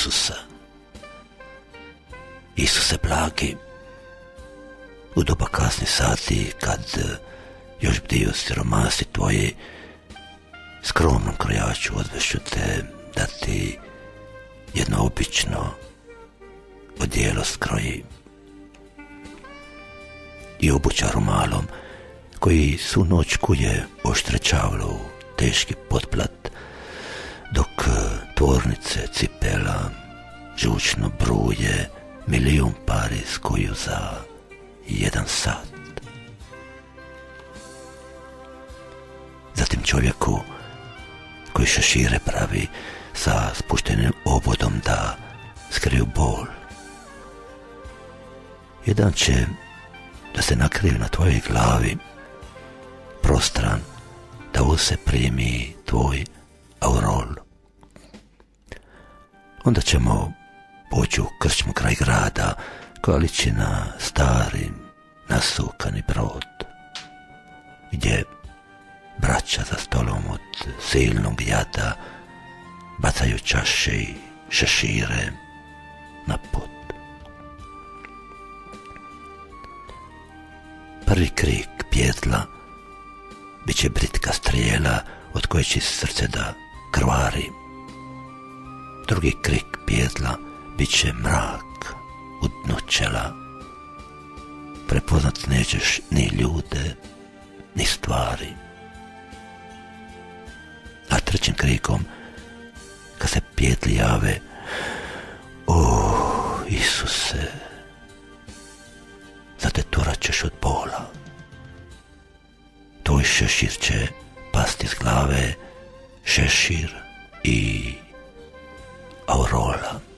Isusa. Isuse blagi, u doba kasnih sati, kad još bdiju siromasi tvoji, skromnom krojaču odvešću te da ti jedno obično odijelo skroji i obućaru malom, koji svu noć kuje oštrećavlo u teški potplat, dok tvornice cipela žučno bruje milijun pari skuju za 1 sat. Zatim čovjeku koji šešire pravi sa spuštenim obodom da skriju bol. Jedan će da se nakrije na tvojoj glavi, prostran, da u se primi tvoj aurol. Onda ćemo poći u krčmu kraj grada, koja liči na stari, nasukani brod, gdje braća za stolom od silnog jada bacaju čaše i šešire na pod. Prvi krik pjetla bit će britka strijela od koje će srce da krvari. Drugi krik pjetla bit će mrak u dnu čela. Prepoznat nećeš ni ljude, ni stvari. A trećim krikom, kad se pjetli jave, o Isuse, zatetorat ćeš od bola. Tvoj šešir će pasti s glave, šešir i aurola.